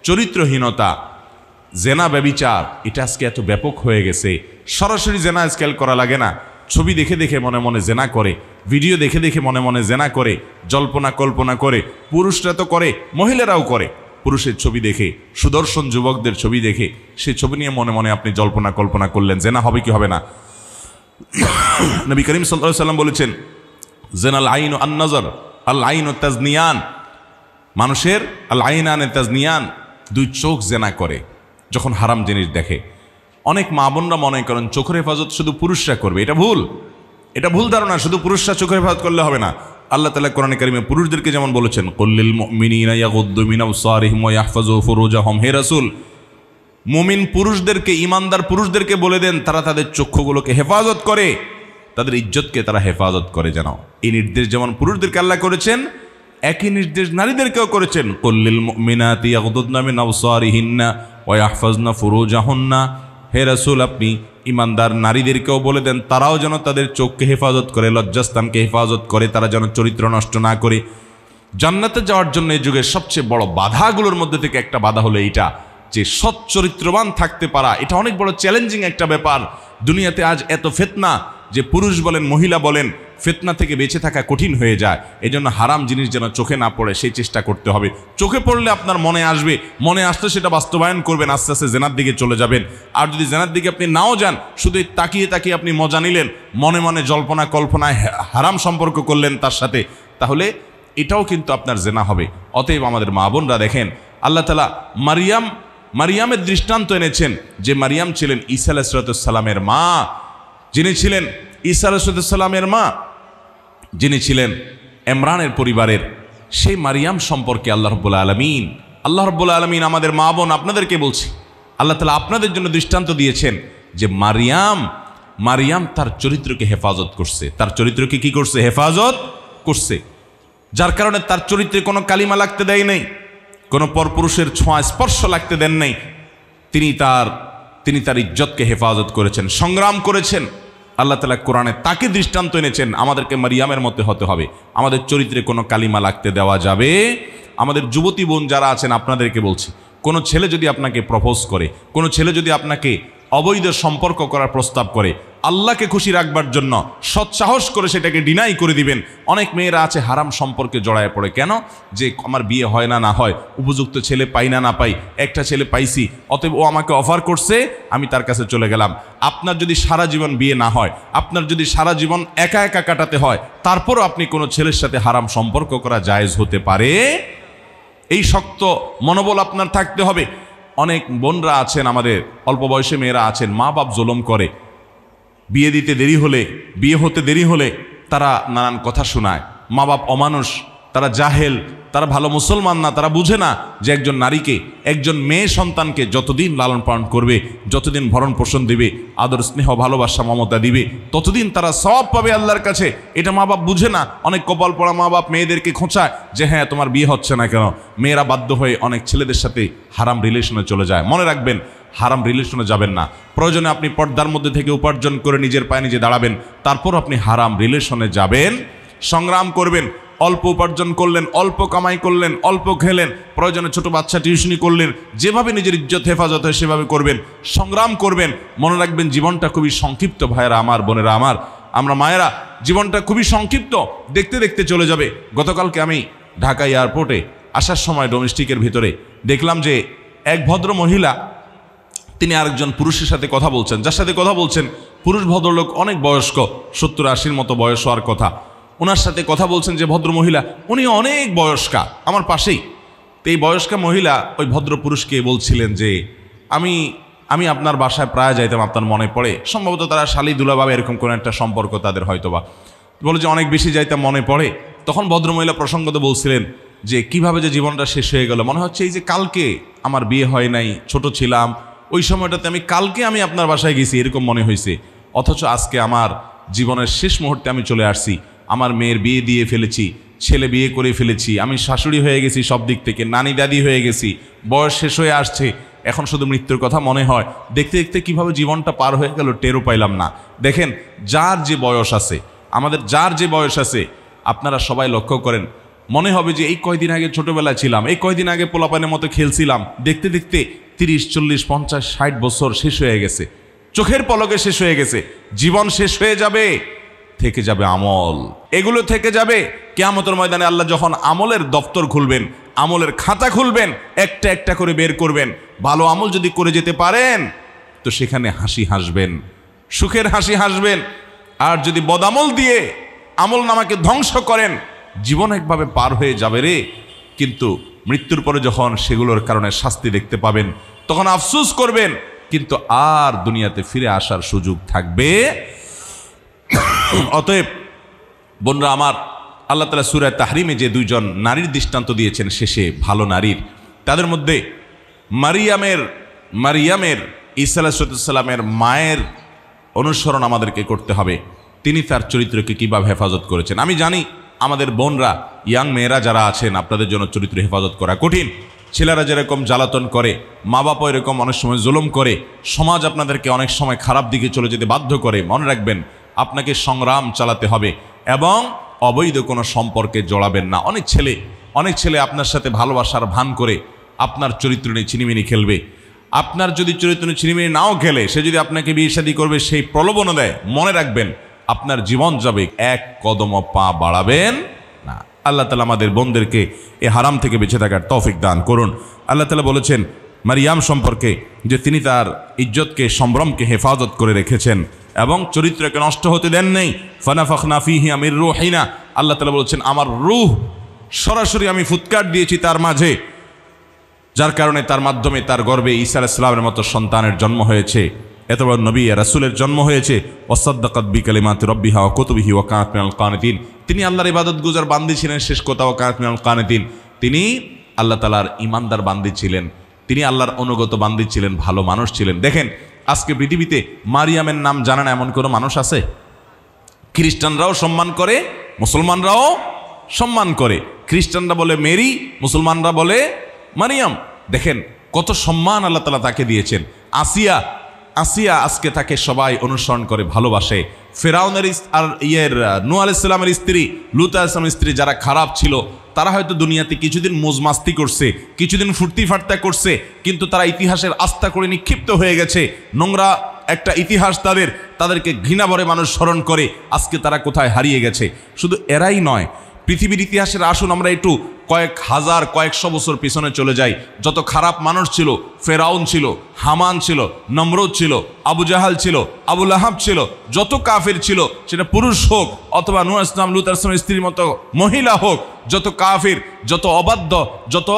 চরিত্রহীনতা, জেনা ব্যভিচার, এটা আজকে এত ব্যাপক হয়ে গেছে। সরাসরি জেনা স্কেল করা লাগে না, ছবি দেখে দেখে মনে মনে জেনা করে, ভিডিও দেখে দেখে মনে মনে জেনা করে, জল্পনা কল্পনা করে। পুরুষরা তো করে, মহিলারাও করে। পুরুষের ছবি দেখে, সুদর্শন যুবকদের ছবি দেখে, সে ছবি নিয়ে মনে মনে আপনি জল্পনা কল্পনা করলেন, জেনা হবে কি হবে না? নবী করিম সাল্লাল্লাহু আলাইহি ওয়াসাল্লাম বলেছেন, জেনাল আইনু আন নজর আল আইন ও তাজনিয়ান, মানুষের আল আইনান তাজনিয়ান, দুই চোখ জেনা করে যখন হারাম জিনিস দেখে। অনেক মা বোনরা মনে করেন চোখের হেফাজত শুধু পুরুষরা করবে, এটা ভুল। এটা ভুল ধারণা, শুধু পুরুষরা চোখের হেফাজত করলে হবে না। আল্লাহ তাআলা কোরআনে কারিমে পুরুষদেরকে যেমন বলেছেন, কুল্লিল মুমিনিনা ইয়াগুদ্দু মিন আবসারিহিম ওয়া ইয়াহফাযু ফুরুজাহুম, হে রাসূল মুমিন পুরুষদেরকে, ইমানদার পুরুষদেরকে বলে দেন তারা তাদের চক্ষুগুলোকে হেফাজত করে, তাদের ইজ্জতকে তারা হেফাজত করে। যেন এই নির্দেশ যেমন পুরুষদেরকে আল্লাহ করেছেন, একই নির্দেশ নারীদেরকেও করেছেন। কুল্লিল মুমিনাতি ইয়াগুদ্দুনা মিন আবসারিহিন্না ওয়া ইয়াহফাযনা ফুরুজাহুন্না, হে রাসূল আপনি ইমানদার নারীদেরকেও বলে দেন তারাও যেন তাদের চোখকে হেফাজত করে, লজ্জাস্থানকে হেফাজত করে, তারা যেন চরিত্র নষ্ট না করে। জান্নাতে যাওয়ার জন্য এই যুগের সবচেয়ে বড় বাধাগুলোর মধ্যে থেকে একটা বাধা হলো এইটা, যে সৎ চরিত্রবান থাকতে পারা। এটা অনেক বড় চ্যালেঞ্জিং একটা ব্যাপার। দুনিয়াতে আজ এত ফিতনা যে পুরুষ বলেন মহিলা বলেন, ফিতনা থেকে বেঁচে থাকা কঠিন হয়ে যায়। এই জন্য হারাম জিনিস যেন চোখে না পড়ে সেই চেষ্টা করতে হবে। চোখে পড়লে আপনার মনে আসবে, মনে আসলে সেটা বাস্তবায়ন করবেন, আস্তে আস্তে জেনার দিকে চলে যাবেন। আর যদি জেনার দিকে আপনি নাও যান, শুধু তাকিয়ে তাকিয়ে আপনি মজা নিলেন, মনে মনে জল্পনা কল্পনায় হারাম সম্পর্ক করলেন তার সাথে, তাহলে এটাও কিন্তু আপনার জেনা হবে। অতএব আমাদের মা বোনরা দেখেন, আল্লাহ তাআলা মারিয়ামের দৃষ্টান্ত এনেছেন, যে মারিয়াম ছিলেন ঈসা আলাইহিস সালামের মা, যিনি ছিলেন ঈসা আলাইহিস সালামের মা, যিনি ছিলেন ইমরানের পরিবারের, সেই মারিয়াম সম্পর্কে আল্লাহ রাব্বুল আলামিন আমাদের মা বোন আপনাদেরকে বলছি, আল্লাহ তাআলা আপনাদের জন্য দৃষ্টান্ত দিয়েছেন যে মারিয়াম তার চরিত্রকে হেফাজত করছে, তার চরিত্রকে কি করছে? হেফাজত করছে। যার কারণে তার চরিত্রে কোনো কালিমা লাগতে দেয় নাই, কোনো পরপুরুষের ছোঁয়া স্পর্শ লাগতে দেন নাই। তিনি তার ইজ্জতকে হেফাজত করেছেন, সংগ্রাম করেছেন। আল্লাহ তাআলা কোরআনে তাকে দৃষ্টান্ত এনেছেন, আমাদেরকে মারিয়ামের মতো হতে হবে, আমাদের চরিত্রে কোনো কালিমা লাগতে দেওয়া যাবে। আমাদের যুবতী বোন যারা আছেন আপনাদেরকে বলছি, কোনো ছেলে যদি আপনাকে প্রপোজ করে, কোনো ছেলে যদি আপনাকে অবৈধ সম্পর্ক করার প্রস্তাব করে, আল্লাহকে খুশি রাখবার জন্য সৎসাহস করে সেটাকে ডিনাই করে দিবেন। অনেক মেয়েরা আছে হারাম সম্পর্কে জড়ায় পড়ে, কেন? যে আমার বিয়ে হয় না হয়, উপযুক্ত ছেলে পাই না পাই, একটা ছেলে পাইছি, অতএব ও আমাকে অফার করছে, আমি তার কাছে চলে গেলাম। আপনার যদি সারা জীবন বিয়ে না হয়, আপনার যদি সারা জীবন একা একা কাটাতে হয়, তারপরও আপনি কোনো ছেলের সাথে হারাম সম্পর্ক করা জায়েজ হতে পারে? এই শক্ত মনোবল আপনার থাকতে হবে। অনেক বোনরা আছেন, আমাদের অল্প বয়সে মেয়েরা আছেন, মা বাপ জুলুম করে, বিয়ে দিতে দেরি হলে, বিয়ে হতে দেরি হলে তারা নানান কথা শোনায়। মা বাপ অমানুষ, তারা জাহেল, তারা ভালো মুসলমান না, তারা বুঝে না যে একজন নারীকে, একজন মেয়ে সন্তানকে যতদিন লালন পালন করবে, যতদিন ভরণ পোষণ দিবে, আদর স্নেহ ভালোবাসা মমতা দিবে, ততদিন তারা সওয়াব পাবে আল্লাহর কাছে। এটা মা বাপ বুঝে না। অনেক কপাল পড়া মা বাপ মেয়েদেরকে খোঁচায় যে হ্যাঁ তোমার বিয়ে হচ্ছে না কেন। মেয়েরা বাধ্য হয়ে অনেক ছেলেদের সাথে হারাম রিলেশনে চলে যায়। মনে রাখবেন, হারাম রিলেশনে যাবেন না। প্রয়োজনে আপনি পর্দার মধ্যে থেকে উপার্জন করে নিজের পায়ে নিজে দাঁড়াবেন, তারপর আপনি হারাম রিলেশনে যাবেন, সংগ্রাম করবেন। অল্প উপার্জন করলেন, অল্প কামাই করলেন, অল্প খেলেন, প্রয়োজনে ছোট বাচ্চা টিউশনি করলেন, যেভাবে নিজের ইজ্জত হেফাজত হয় সেভাবে করবেন, সংগ্রাম করবেন। মনে রাখবেন জীবনটা খুবই সংক্ষিপ্ত, ভাইয়েরা আমার, বোনেরা আমার, আমরা মায়েরা, জীবনটা খুবই সংক্ষিপ্ত, দেখতে দেখতে চলে যাবে। গতকালকে আমি ঢাকা এয়ারপোর্টে আসার সময় ডোমেস্টিকের ভিতরে দেখলাম যে এক ভদ্র মহিলা, তিনি আরেকজন পুরুষের সাথে কথা বলছেন, যার সাথে কথা বলছেন পুরুষ ভদ্রলোক, অনেক বয়স্ক, 70-80 মতো বয়স হওয়ার কথা। ওনার সাথে কথা বলছেন যে ভদ্র মহিলা, উনি অনেক বয়স্কা, আমার পাশেই। তো এই বয়স্কা মহিলা ওই ভদ্র পুরুষকে বলছিলেন যে আমি আপনার বাসায় প্রায় যাইতাম, আপনার মনে পড়ে। সম্ভবত তারা শালি দুলাভাবে এরকম কোনো একটা সম্পর্ক তাদের হয়তোবা। বলে যে অনেক বেশি যাইতাম, মনে পড়ে। তখন ভদ্রমহিলা প্রসঙ্গত বলছিলেন যে কিভাবে যে জীবনটা শেষ হয়ে গেল, মনে হচ্ছে এই যে কালকে আমার বিয়ে হয় নাই, ছোট ছিলাম, ওই সময়টাতে কালকে আমি আপনার বাসায় গেছি, এরকম মনে হয়েছে। অথচ আজকে আমার জীবনের শেষ মুহূর্তে আমি চলে আসছি, আমার মেয়ের বিয়ে দিয়ে ফেলেছি, ছেলে বিয়ে করে ফেলেছি, আমি শাশুড়ি হয়ে গেছি, সব দিক থেকে নানি দাদি হয়ে গেছি, বয়স শেষ হয়ে আসছে, এখন শুধু মৃত্যুর কথা মনে হয়। দেখতে দেখতে কিভাবে জীবনটা পার হয়ে গেল টেরও পাইলাম না। দেখেন, যার যে বয়স আছে, আমাদের যার যে বয়স আছে, আপনারা সবাই লক্ষ্য করেন, মনে হবে যে এই কয়দিন আগে ছোটবেলায় ছিলাম, এই কয়দিন আগে পোলাপানের মতো খেলছিলাম। দেখতে দেখতে 30, 40, 50, 60 বছর শেষ হয়ে গেছে, চোখের পলকে শেষ হয়ে গেছে। জীবন শেষ হয়ে যাবে, থেকে যাবে আমল, এগুলো থেকে যাবে। কিয়ামতের ময়দানে আল্লাহ যখন আমলের দপ্তর খুলবেন, আমলের খাতা খুলবেন, একটা একটা করে বের করবেন। ভালো আমল যদি করে যেতে পারেন তো সেখানে হাসি হাসবেন, সুখের হাসি হাসবেন। আর যদি বদামল দিয়ে আমল নামাকে ধ্বংস করেন, জীবন একভাবে পার হয়ে যাবে রে, কিন্তু মৃত্যুর পরে যখন সেগুলোর কারণে শাস্তি দেখতে পাবেন তখন আফসোস করবেন, কিন্তু আর দুনিয়াতে ফিরে আসার সুযোগ থাকবে। অতএব বোনরা আমার, আল্লাহ তাআলা সূরা তাহরিমে যে দুইজন নারীর দৃষ্টান্ত দিয়েছেন শেষে ভালো নারীর, তাদের মধ্যে মারিয়ামের ঈসা আলাইহিস সালামের মায়ের অনুসরণ আমাদেরকে করতে হবে। তিনি তার চরিত্রকে কিভাবে হেফাজত করেছেন। আমি জানি আমাদের বোনরা, ইয়াং মেয়েরা যারা আছেন, আপনাদের জন্য চরিত্র হেফাজত করা কঠিন। ছেলেরা যেরকম জ্বালাতন করে, মা বাবা এরকম অনেক সময় জুলুম করে, সমাজ আপনাদেরকে অনেক সময় খারাপ দিকে চলে যেতে বাধ্য করে। মনে রাখবেন, আপনাকে সংগ্রাম চালাতে হবে এবং অবৈধ কোনো সম্পর্কে জড়াবেন না। অনেক ছেলে আপনার সাথে ভালোবাসার ভান করে আপনার চরিত্র নিয়ে ছিনিমিনি খেলবে। আপনার যদি চরিত্র নিয়ে ছিনিমিনি নাও খেলে, সে যদি আপনাকে বিয়ে শাদী করবে সেই প্রলোভনও দেয়, মনে রাখবেন আপনার জীবন যাবে, এক কদমও পা বাড়াবেন না। আল্লাহ তাআলা আমাদের বোনদেরকে এ হারাম থেকে বেঁচে থাকার তৌফিক দান করুন। আল্লাহ তাআলা বলেছেন মারিয়াম সম্পর্কে যে তিনি তার ইজ্জতকে, সম্ভ্রমকে হেফাজত করে রেখেছেন এবং চরিত্রকে নষ্ট হতে দেন নেই। ফানাফাখনা ফীহি মির রূহিনা, আল্লাহ তাআলা বলেছেন আমার রূহ সরাসরি আমি ফুৎকার দিয়েছি তার মাঝে, যার কারণে তার মাধ্যমে তার গর্ভে ঈসা আলাইহিস সালামের মতো সন্তানের জন্ম হয়েছে, এত বড় নবী রাসূলের জন্ম হয়েছে। ওয়াসাদ্দাকাত বিকালিমাতি রাব্বিহা ওয়া কুতুবিহি ওয়া কানাত মিনাল কানিতিন, তিনি আল্লাহর ইবাদতগুজার বান্দী ছিলেন। শেষ কথা, ওয়া কানাত মিনাল কানিতিন, তিনি আল্লাহ তাআলার ঈমানদার বান্দী ছিলেন, তিনি আল্লাহর অনুগত বান্দী ছিলেন, ভালো মানুষ ছিলেন। দেখেন আজকে পৃথিবীতে মারিয়ামের নাম জানা না এমন কোনো মানুষ আছে? খ্রিস্টানরাও সম্মান করে, মুসলমানরাও সম্মান করে। খ্রিস্টানরা বলে মেরি, মুসলমানরা বলে মারিয়াম। দেখেন কত সম্মান আল্লাহ তাআলা তাকে দিয়েছেন। আসিয়া আজকে তাকে সবাই অনুসরণ করে, ভালোবাসে। ফেরাউনের আর নূহ আলাইহিস সালামের স্ত্রী, লূত আলাইহিস সালামের স্ত্রী যারা খারাপ ছিল, তারা হয়তো দুনিয়াতে কিছুদিন মজমাস্তি করছে, কিছুদিন ফুর্তি ফার্তা করছে, কিন্তু তারা ইতিহাসের আস্থা করে নিক্ষিপ্ত হয়ে গেছে। নোংরা একটা ইতিহাস তাদেরকে ঘৃণা ভরে মানুষ স্মরণ করে। আজকে তারা কোথায় হারিয়ে গেছে। শুধু এরাই নয়, পৃথিবীর ইতিহাসের আসুন আমরা একটু কয়েকশো বছর পিছনে চলে যাই। যত খারাপ মানুষ ছিল, ফেরাউন ছিল, হামান ছিল, নমরুদ ছিল, আবু জাহাল ছিল, আবু লাহাব ছিল, যত কাফির ছিল, সেটা পুরুষ হোক অথবা নূহ আলাইহিস সালাম, লূত আলাইহিস সালামের স্ত্রীর মতো মহিলা হোক, যত কাফির, যত অবাধ্য, যত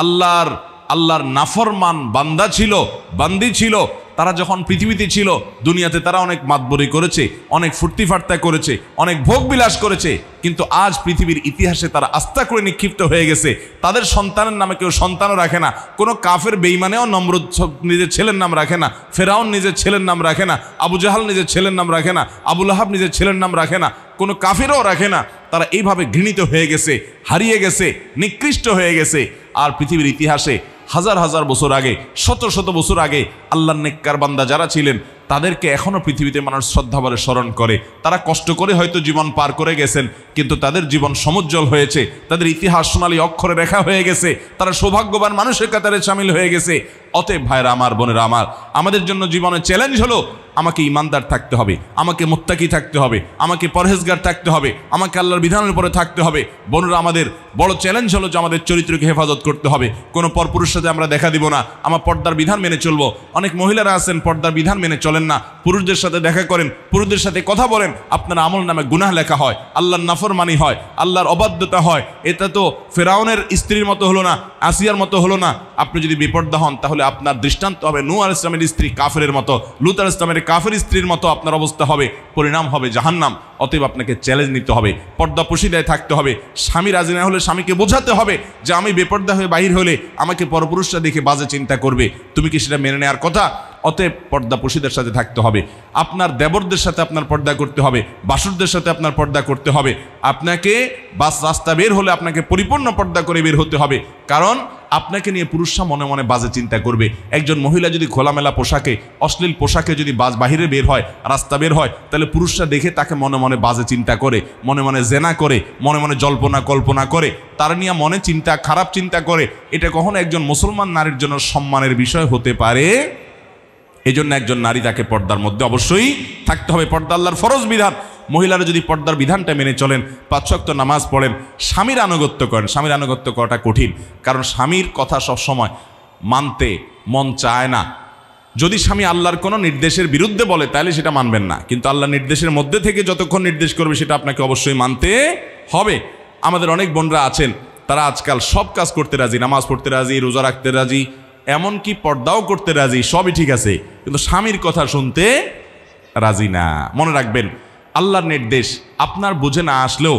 আল্লাহর নাফরমান বান্দা ছিল, বান্দি ছিল, তারা যখন পৃথিবীতে ছিল, দুনিয়াতে তারা অনেক মাতবরি করেছে, অনেক ফুর্তি ফার্তা করেছে, অনেক ভোগ বিলাস করেছে, কিন্তু আজ পৃথিবীর ইতিহাসে তারা আস্থা করে নিক্ষিপ্ত হয়ে গেছে। তাদের সন্তানের নামে কেউ সন্তানও রাখে না। কোনো কাফের বেঈমানেও নমরুদ নিজের ছেলের নাম রাখে না, ফেরাউন নিজের ছেলের নাম রাখে না, আবু জাহাল নিজের ছেলের নাম রাখে না, আবু লাহাব নিজের ছেলের নাম রাখে না, কোনো কাফেরও রাখে না। তারা এইভাবে ঘৃণিত হয়ে গেছে, হারিয়ে গেছে, নিকৃষ্ট হয়ে গেছে। আর পৃথিবীর ইতিহাসে হাজার হাজার বছর আগে, শত শত বছর আগে আল্লাহর নেককার বান্দা যারা ছিলেন, তাদেরকে এখনও পৃথিবীতে মানুষ শ্রদ্ধাভরে স্মরণ করে। তারা কষ্ট করে হয়তো জীবন পার করে গেছেন, কিন্তু তাদের জীবন সমুজ্জ্বল হয়েছে, তাদের ইতিহাস সোনালী অক্ষরে রেখা হয়ে গেছে, তারা সৌভাগ্যবান মানুষের কাতারে শামিল হয়ে গেছে। অতএব ভাইরা আমার, বোনেরা আমার, আমাদের জন্য জীবনের চ্যালেঞ্জ হলো আমাকে ইমানদার থাকতে হবে, আমাকে মুত্তাকি থাকতে হবে, আমাকে পরহেজগার থাকতে হবে, আমাকে আল্লাহর বিধানের উপরে থাকতে হবে। বোনেরা, আমাদের বড় চ্যালেঞ্জ হলো যে আমাদের চরিত্রকে হেফাজত করতে হবে। কোনো পরপুরুষের সাথে আমরা দেখা দিব না, আমার পর্দার বিধান মেনে চলবো। অনেক মহিলারা আছেন পর্দার বিধান মেনে চলেন না, পুরুষদের সাথে দেখা করেন, পুরুষদের সাথে কথা বলেন, আপনার আমল নামে গুনাহ লেখা হয়, আল্লাহর নাফরমানি হয়, আল্লাহর অবাধ্যতা হয়। এটা তো ফেরাউনের স্ত্রীর মতো হলো না, আসিয়ার মতো হলো না। আপনি যদি বেপর্দা হন তাহলে আপনার দৃষ্টান্ত হবে নূহ আলাইহিস সালামের স্ত্রী কাফেরের মতো, লূত আলাইহিস সালামের কাফের স্ত্রীর মতো আপনার অবস্থা হবে, পরিণাম হবে জাহান্নাম। অতএব আপনাকে চ্যালেঞ্জ নিতে হবে, পর্দা পশিদায় থাকতে হবে। স্বামী রাজি না হলে স্বামীকে বোঝাতে হবে যে আমি বেপর্দা হয়ে বাহির হলে আমাকে পরপুরুষরা দেখে বাজে চিন্তা করবে, তুমি কি সেটা মেনে নেওয়ার কথা? অতএব পর্দা পশিদের সাথে থাকতে হবে, আপনার দেবরদের সাথে আপনার পর্দা করতে হবে, বাসুরদের সাথে আপনার পর্দা করতে হবে। আপনাকে রাস্তা বের হলে আপনাকে পরিপূর্ণ পর্দা করে বের হতে হবে, কারণ আপনাকে নিয়ে পুরুষরা মনে মনে বাজে চিন্তা করবে। একজন মহিলা যদি খোলামেলা পোশাকে, অশ্লীল পোশাকে যদি বাহিরে বের হয়, রাস্তা বের হয়, তাহলে পুরুষরা দেখে তাকে মনে মনে বাজে চিন্তা করে, মনে মনে জেনা করে, মনে মনে জল্পনা কল্পনা করে, তার নিয়ে মনে চিন্তা, খারাপ চিন্তা করে। এটা কখনো একজন মুসলমান নারীর জন্য সম্মানের বিষয় হতে পারে। এই জন্য একজন নারী তাকে পর্দার মধ্যে অবশ্যই থাকতে হবে। পর্দা আল্লাহর ফরজ বিধান। মহিলারা যদি পর্দার বিধানটা মেনে চলেন, 5 ওয়াক্ত নামাজ পড়েন, স্বামীর আনুগত্য করেন। স্বামীর আনুগত্য করাটা কঠিন, কারণ স্বামীর কথা সবসময় মানতে মন চায় না। যদি স্বামী আল্লাহর কোনো নির্দেশের বিরুদ্ধে বলে তাহলে সেটা মানবেন না, কিন্তু আল্লাহর নির্দেশের মধ্যে থেকে যতক্ষণ নির্দেশ করবে সেটা আপনাকে অবশ্যই মানতে হবে। আমাদের অনেক বোনরা আছেন, তারা আজকাল সব কাজ করতে রাজি, নামাজ পড়তে রাজি, রোজা রাখতে রাজি, এমনকি পর্দাও করতে রাজি, সবই ঠিক আছে, কিন্তু স্বামীর কথা শুনতে রাজি না। মনে রাখবেন, আল্লাহর নির্দেশ আপনার বুঝে না আসলেও,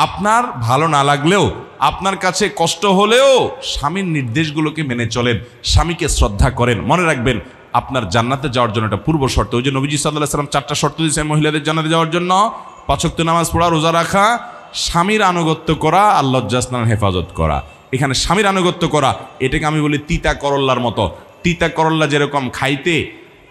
আপনার ভালো না লাগলেও, আপনার কাছে কষ্ট হলেও স্বামীর নির্দেশগুলোকে মেনে চলেন, স্বামীকে শ্রদ্ধা করেন। মনে রাখবেন, আপনার জান্নাতে যাওয়ার জন্য এটা পূর্ব শর্ত। ওই যে নবীজি সাল্লাল্লাহু আলাইহি ওয়াসাল্লাম 4টা শর্ত দিয়েছেন মহিলাদের জান্নাতে যাওয়ার জন্য: 5 ওয়াক্ত নামাজ পড়া, রোজা রাখা, স্বামীর আনুগত্য করা, আর লজ্জাস্থানের হেফাজত করা। এখানে স্বামীর আনুগত্য করা, এটাকে আমি বলি তিতা করল্লার মতো। তিতা করল্লা যেরকম খাইতে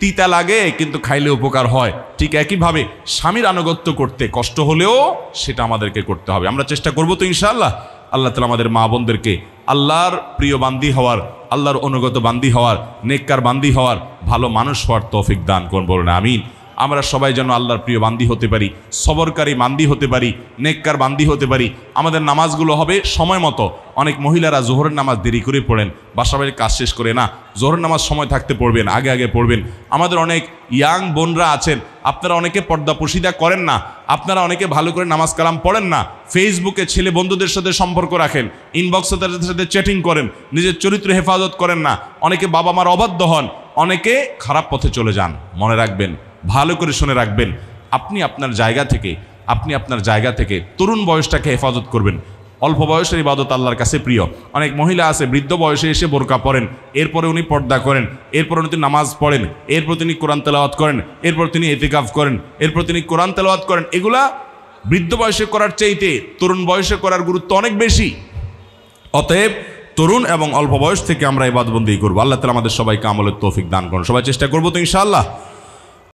তিতা লাগে কিন্তু খাইলে উপকার হয়, ঠিক একইভাবে স্বামীর আনুগত্য করতে কষ্ট হলেও সেটা আমাদেরকে করতে হবে। আমরা চেষ্টা করবো তো ইনশাআল্লাহ। আল্লাহ তাআলা আমাদের মা বোনদেরকে আল্লাহর প্রিয় বান্দি হওয়ার, আল্লাহর অনুগত বান্দি হওয়ার, নেককার বান্দি হওয়ার, ভালো মানুষ হওয়ার তৌফিক দান করুন, বলুন আমিন। আমরা সবাই যেন আল্লাহর প্রিয় বান্দি হতে পারি, সবরকারী বান্দি হতে পারি, নেককার বান্দি হতে পারি। আমাদের নামাজগুলো হবে সময় মতো। অনেক মহিলারা জোহরের নামাজ দেরি করে পড়েন, বাসা বাড়ির কাজ শেষ করে না, জোহরের নামাজ সময় থাকতে পড়বেন, আগে আগে পড়বেন। আমাদের অনেক ইয়াং বোনরা আছেন, আপনারা অনেকে পর্দা পশিদা করেন না, আপনারা অনেকে ভালো করে নামাজ কালাম পড়েন না, ফেসবুকে ছেলে বন্ধুদের সাথে সম্পর্ক রাখেন, ইনবক্সে তাদের সাথে চ্যাটিং করেন, নিজের চরিত্র হেফাজত করেন না, অনেকে বাবা মার অবাধ্য হন, অনেকে খারাপ পথে চলে যান। মনে রাখবেন, ভালো করে শুনে রাখবেন, আপনি আপনার জায়গা থেকে তরুণ বয়সটাকে হেফাজত করবেন। অল্প বয়সের ইবাদত আল্লাহর কাছে প্রিয়। অনেক মহিলা আছে বৃদ্ধ বয়সে এসে বোরকা পরেন, এরপরে উনি পর্দা করেন, এরপরে উনি নামাজ পড়েন, এরপর তিনি কোরআন তেলাওয়াত করেন, এরপর তিনি ইতিকাফ করেন, এরপর তিনি কোরআন তেলাওয়াত করেন। এগুলা বৃদ্ধ বয়সে করার চাইতে তরুণ বয়সে করার গুরুত্ব অনেক বেশি। অতএব তরুণ এবং অল্প বয়স থেকে আমরা ইবাদতবন্দি করবো। আল্লাহ তাআলা আমাদের সবাইকে আমলের তৌফিক দান করুন। সবাই চেষ্টা করবো তো ইনশাআল্লাহ।